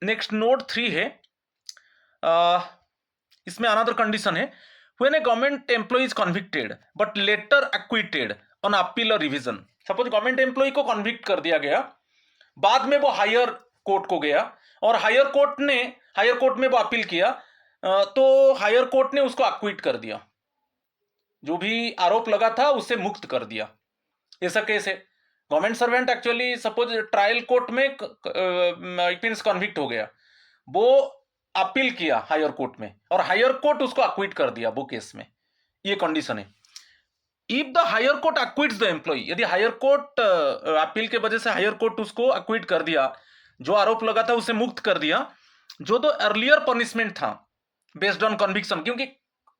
नेक्स्ट नोट 3 है, इसमें अनदर कंडीशन है, when a government employee is convicted but later acquitted on appeal और रिवीजन। सपोज गवर्नमेंट एम्प्लॉय को कन्विक्ट कर दिया गया, बाद में वो हायर कोर्ट को गया और हायर कोर्ट में वो अपील किया, तो हायर कोर्ट ने उसको एक्विट कर दिया, जो भी आरोप लगा था उससे मुक्त कर दिया। ऐसा केस है, government servant actually suppose trial court में कन्विक्ट हो गया, वो अपील किया हायर कोर्ट में और हायर कोर्ट उसको एक्विट कर दिया वो केस में, ये कंडीशन है। If the higher court acquits the employee, यदि हायर कोर्ट अपील के वजह से हायर कोर्ट उसको एक्विट कर दिया, जो आरोप लगा था उसे मुक्त कर दिया, जो तो अर्लियर पनिशमेंट था बेस्ड ऑन कन्विक्शन, क्योंकि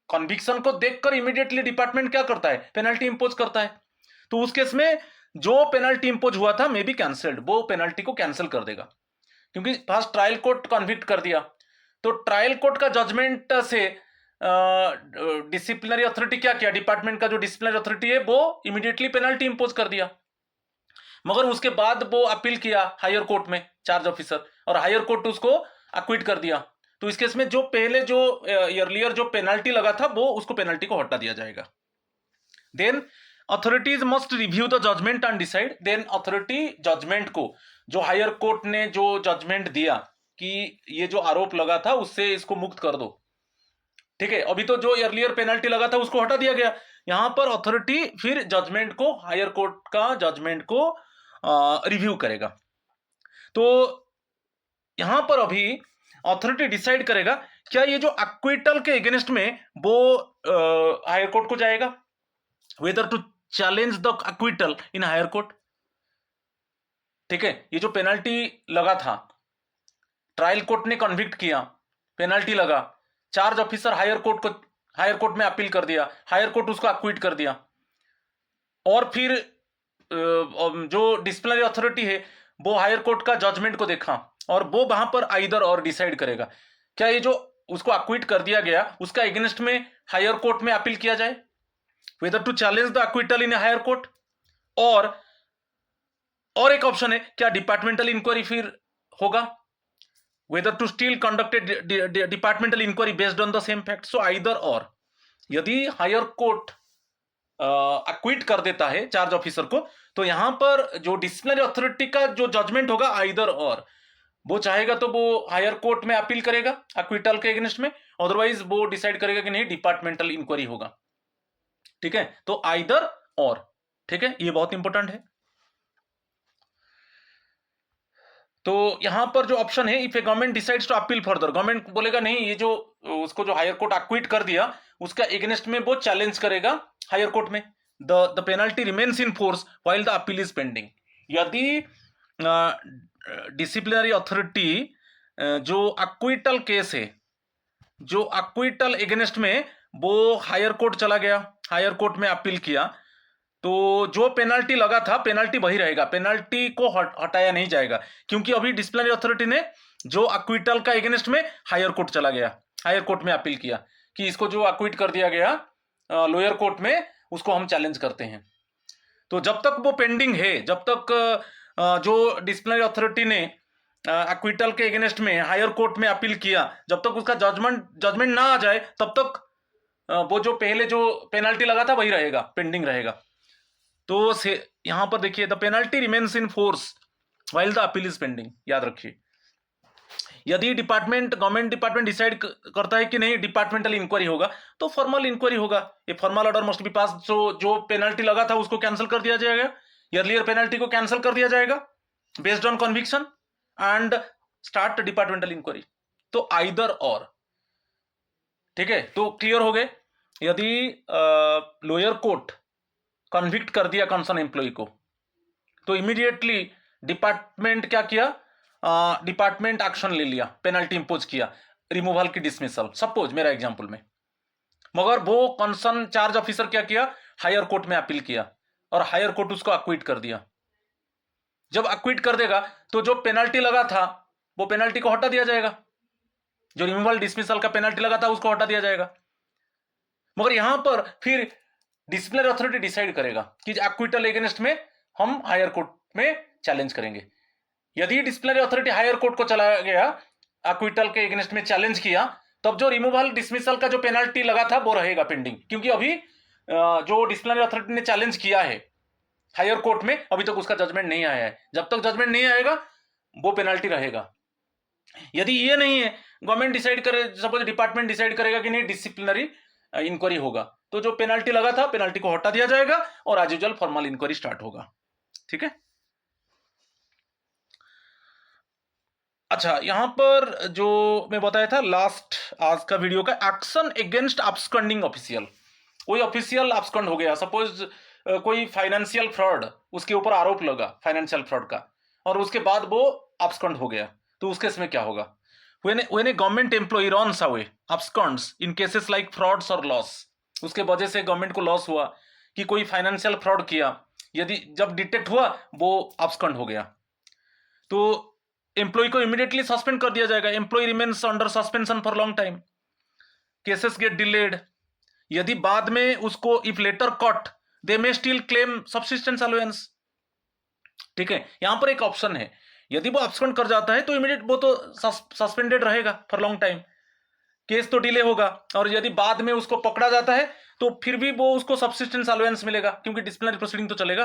कन्विक्शन को देखकर इमीडिएटली डिपार्टमेंट क्या करता है, पेनल्टी इंपोज करता है। तो उस केस में जो पेनल्टी इंपोज हुआ था मे बी कैंसल्ड, वो पेनल्टी को कैंसिल कर देगा, क्योंकि फर्स्ट ट्रायल कोर्ट कन्विक्ट कर दिया, तो ट्रायल कोर्ट का जजमेंट से डिसिप्लिनरी अथॉरिटी क्या किया, डिपार्टमेंट का जो डिसिप्लिनरी अथॉरिटी है वो इमीडिएटली पेनल्टी इंपोज कर दिया। मगर उसके बाद वो अपील किया हायर कोर्ट में चार्ज ऑफिसर, और हायर कोर्ट उसको अक्विट कर दिया। तो इस केस में जो पहले जो अर्लियर जो पेनल्टी लगा था वो उसको पेनल्टी को हटा दिया जाएगा। Then authorities must review the judgement and decide. Then authority judgement को, जो हायर कोर्ट ने जो जजमेंट दिया कि ये जो आरोप लगा था उससे इसको मुक्त कर दो, ठीक है, अभी तो जो अर्लियर पेनल्टी लगा था उसको हटा दिया गया, यहां पर अथॉरिटी फिर जजमेंट को, हायर कोर्ट का जजमेंट को रिव्यू करेगा। तो यहां पर अभी अथॉरिटी डिसाइड करेगा क्या ये जो अक्विटल के अगेंस्ट में वो हायर कोर्ट को जाएगा, whether to challenge the acquittal in higher court. ठीक है, ये जो पेनल्टी लगा था, ट्रायल कोर्ट ने कन्विक्ट किया, पेनल्टी लगा, चार्ज ऑफिसर हायर कोर्ट में अपील कर दिया, हायर कोर्ट उसको अक्विट कर दिया, और फिर जो डिसिप्लिनरी अथॉरिटी है वो हायर कोर्ट का जजमेंट को देखा और वो वहां पर आइदर और डिसाइड करेगा क्या ये जो उसको अक्विट कर दिया गया उसका अगेंस्ट में हायर कोर्ट में अपील किया जाए, whether to challenge the acquittal in higher court, और एक ऑप्शन है क्या डिपार्टमेंटल इंक्वायरी फिर होगा, whether to still conducted departmental inquiry based on the same fact. So either और, यदि हायर कोर्ट अक्विट कर देता है चार्ज ऑफिसर को तो यहां पर जो डिसिप्लिनरी अथॉरिटी का जो जजमेंट होगा आइदर और, वो चाहेगा तो वो हायर कोर्ट में अपील करेगा अक्विटल के अगेंस्ट में, अदरवाइज वो डिसाइड करेगा कि नहीं डिपार्टमेंटल इंक्वायरी होगा। ठीक है, तो आइदर और, ठीक है, ये बहुत इंपॉर्टेंट है। तो यहां पर जो ऑप्शन है, if a government decides to appeal further, government बोलेगा नहीं ये जो उसको जो हायर कोर्ट अक्विट कर दिया उसका एगेंस्ट में वो चैलेंज करेगा हायर कोर्ट में, the penalty remains in force while the appeal is pending. यदि डिसिप्लिनरी अथॉरिटी जो अक्विटल केस है, जो अक्विटल एगेंस्ट में वो हायर कोर्ट चला गया, हायर कोर्ट में अपील किया, तो जो पेनल्टी लगा था पेनल्टी वही रहेगा, पेनल्टी को हटाया नहीं जाएगा, क्योंकि अभी डिसिप्लिनरी अथॉरिटी ने जो अक्विटल का एगेंस्ट में हायर कोर्ट चला गया, हायर कोर्ट में अपील किया कि इसको जो अक्विट कर दिया गया लोअर कोर्ट में उसको हम चैलेंज करते हैं। तो जब तक वो पेंडिंग है, जब तक जो डिसिप्लिनरी अथॉरिटी ने अक्विटल के एगेंस्ट में हायर कोर्ट में अपील किया, जब तक उसका जजमेंट ना आ जाए तब तक वो जो पहले जो पेनल्टी लगा था वही रहेगा, पेंडिंग रहेगा। तो यहां पर देखिए the penalty remains in force while the appeal is pending, याद रखिए। यदि गवर्नमेंट डिपार्टमेंट डिसाइड करता है कि नहीं डिपार्टमेंटल इंक्वायरी होगा तो फॉर्मल इंक्वायरी होगा, ये फॉर्मल ऑर्डर मस्ट बी पास, जो पेनल्टी लगा था उसको कैंसिल कर दिया जाएगा, अर्लियर पेनल्टी को कैंसिल कर दिया जाएगा based on conviction and start departmental inquiry. तो आइदर और, ठीक है, तो क्लियर हो गए। यदि लोअर कोर्ट कन्विक्ट कर दिया कंसर्न एम्प्लॉय को तो इमीडिएटली डिपार्टमेंट क्या किया, डिपार्टमेंट एक्शन ले लिया, पेनल्टी इंपोज किया, रिमूवल की डिसमिसल, सपोज मेरा एग्जांपल में। मगर वो कंसर्न चार्ज ऑफिसर क्या किया, हायर कोर्ट में अपील किया और हायर कोर्ट उसको अक्विट कर दिया। जब अक्विट कर देगा तो जो पेनल्टी लगा था वो पेनल्टी को हटा दिया जाएगा, जो रिमूवल डिसमिसल का पेनल्टी लगा था उसको हटा दिया जाएगा। मगर यहां पर फिर डिसिप्लिनरी अथॉरिटी डिसाइड करेगा कि अक्विटल अगेंस्ट में हम हायर कोर्ट में चैलेंज करेंगे। यदि डिसिप्लिनरी अथॉरिटी हायर कोर्ट को चला गया, अक्विटल के अगेंस्ट में चैलेंज किया, तब जो रिमूवल डिसमिसल का जो पेनल्टी लगा था वो रहेगा पेंडिंग, क्योंकि अभी जो डिसिप्लिनरी अथॉरिटी ने चैलेंज किया है हायर कोर्ट में अभी तक उसका जजमेंट नहीं आया है, जब तक जजमेंट नहीं आएगा वो पेनल्टी रहेगा। यदि ये नहीं है, गवर्नमेंट डिसाइड करे, सपोज डिपार्टमेंट डिसाइड करेगा कि नहीं डिसिप्लिनरी इंक्वायरी होगा, तो जो पेनल्टी लगा था पेनल्टी को हटा दिया जाएगा और as usual formal inquiry start होगा। ठीक है, अच्छा, यहां पर जो मैं बताया था लास्ट आज का वीडियो का, एक्शन अगेंस्ट अब्सकॉन्डिंग ऑफिशियल, कोई ऑफिशियल अब्सकॉन्ड हो गया, सपोज कोई फाइनेंशियल फ्रॉड उसके ऊपर आरोप लगा फाइनेंशियल फ्रॉड का और उसके बाद वो अब्सकॉन्ड हो गया, तो उस केस में क्या होगा, when a government employee runs away, absconds in cases like frauds or loss, उसके वजह से गवर्नमेंट को लॉस हुआ कि कोई फाइनेंशियल फ्रॉड किया, यदि जब डिटेक्ट हुआ वो अब्सकॉन्ड हो गया तो एम्प्लॉय को इमीडिएटली सस्पेंड कर दिया जाएगा, employee remains under suspension for long time. Cases get delayed. यदि बाद में उसको if later caught they may still claim subsistence allowance. ठीक है, यहां पर एक ऑप्शन है, यदि वो अब्सकॉन्ड कर जाता है तो इमीडिएट वो तो सस्पेंडेड रहेगा फॉर लॉन्ग टाइम, केस तो डिले होगा, और यदि बाद में उसको पकड़ा जाता है तो फिर भी वो उसको सब्सिस्टेंस अलाउंस मिलेगा क्योंकि डिसिप्लिनरी प्रोसीडिंग तो चलेगा।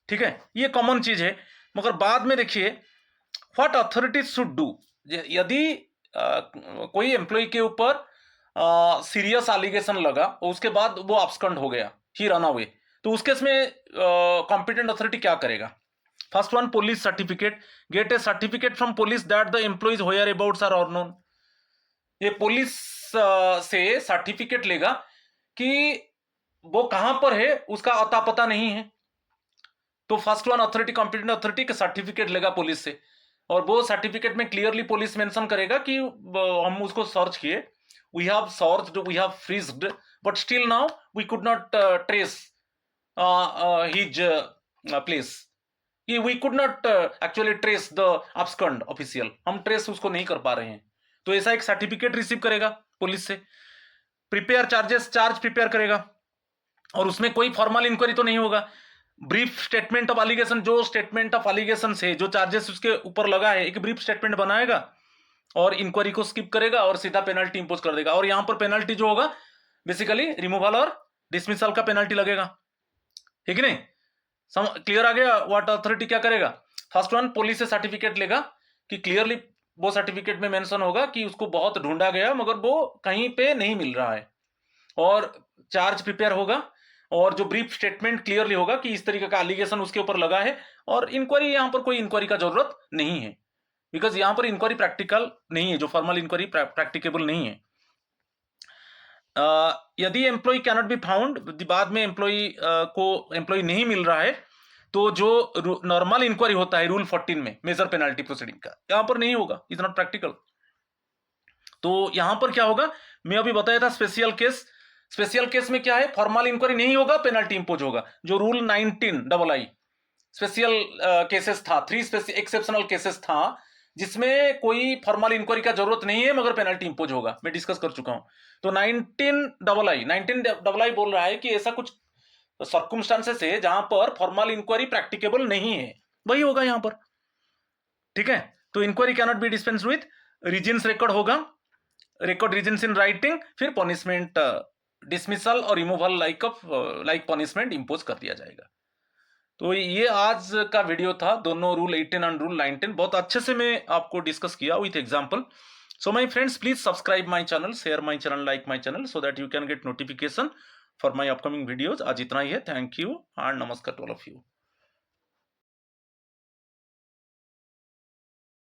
ठीक है, ये कॉमन चीज है। मगर बाद में देखिए व्हाट अथॉरिटीज शुड डू, यदि कोई एम्प्लॉय के ऊपर सीरियस एलिगेशन लगा और उसके बाद वो अब्सकॉन्ड हो गया, ही रन अवे, तो उस केस में कॉम्पिटेंट अथॉरिटी क्या करेगा? First one, police certificate, get a certificate from police that the employees whereabouts are unknown. ये पुलिस से सर्टिफिकेट लेगा कि वो कहां पर है उसका अता पता नहीं है। तो first one authority, competent authority का सर्टिफिकेट लेगा पुलिस से, और वो सर्टिफिकेट में क्लियरली पुलिस मेंशन करेगा कि हम उसको सर्च किए, we have searched, we have freezed, but still now we could not trace his place, कि we could not actually trace the absconded official, हम ट्रेस उसको नहीं कर पा रहे हैं। तो ऐसा एक सर्टिफिकेट रिसीव करेगा पुलिस से। प्रिपेयर चार्जेस, चार्ज प्रिपेयर करेगा, और उसमें कोई फॉर्मल इंक्वायरी तो नहीं होगा। ब्रीफ स्टेटमेंट ऑफ एलिगेशन, जो स्टेटमेंट ऑफ एलिगेशन है, जो चार्जेस उसके ऊपर लगा है, एक ब्रीफ स्टेटमेंट बनाएगा और इंक्वायरी को स्किप करेगा और सीधा पेनल्टी इंपोज कर देगा। और यहां पर पेनल्टी जो होगा बेसिकली रिमूवल और डिसमिसल का पेनल्टी लगेगा। ठीक है नहीं? क्लियर आ गया व्हाट अथॉरिटी क्या करेगा? फर्स्ट वन, पुलिस से सर्टिफिकेट लेगा कि क्लियरली वो सर्टिफिकेट में मेंशन होगा कि उसको बहुत ढूंढा गया मगर वो कहीं पे नहीं मिल रहा है, और चार्ज प्रिपेयर होगा, और जो ब्रीफ स्टेटमेंट क्लियरली होगा कि इस तरीके का एलिगेशन उसके ऊपर लगा है, और इंक्वायरी, यहां पर कोई इंक्वायरी का जरूरत नहीं है, बिकॉज यहां पर इंक्वायरी प्रैक्टिकल नहीं है, जो फॉर्मल इंक्वायरी प्रैक्टिकेबल नहीं है। यदि एम्प्लॉय कैनॉट बी फाउंड, बाद में एम्प्लॉय नहीं मिल रहा है, तो जो नॉर्मल इंक्वायरी होता है रूल 14 में मेजर पेनल्टी प्रोसीडिंग का, यहां पर नहीं होगा, इज नॉट प्रैक्टिकल। तो यहां पर क्या होगा, मैं अभी बताया था स्पेशल केस। स्पेशल केस में क्या है, फॉर्मल इंक्वायरी नहीं होगा, पेनल्टी इंपोज होगा, जो रूल 19 II स्पेशल केसेस था, 3 एक्सेप्शनल केसेस था जिसमें कोई फॉर्मल इंक्वायरी का जरूरत नहीं है मगर पेनल्टी इंपोज होगा, मैं डिस्कस कर चुका हूं। तो 19 II बोल रहा है कि ऐसा कुछ सर्कमस्टांसेस है जहां पर फॉर्मल इंक्वायरी प्रैक्टिकेबल नहीं है, वही होगा यहां पर। ठीक है, तो inquiry cannot be dispense with, reasons record होगा, रिकॉर्ड रीजंस इन राइटिंग, फिर पनिशमेंट डिसमिसल और रिमूवल लाइक पनिशमेंट इंपोज कर दिया जाएगा। तो ये आज का वीडियो था, दोनों रूल 18 और रूल 19 बहुत अच्छे से मैं आपको डिस्कस किया with example. So my friends, please subscribe my channel, share my channel, like my channel, so that you can get notification for my upcoming videos. आज इतना ही है, थैंक यू एंड नमस्कार टू ऑल ऑफ यू।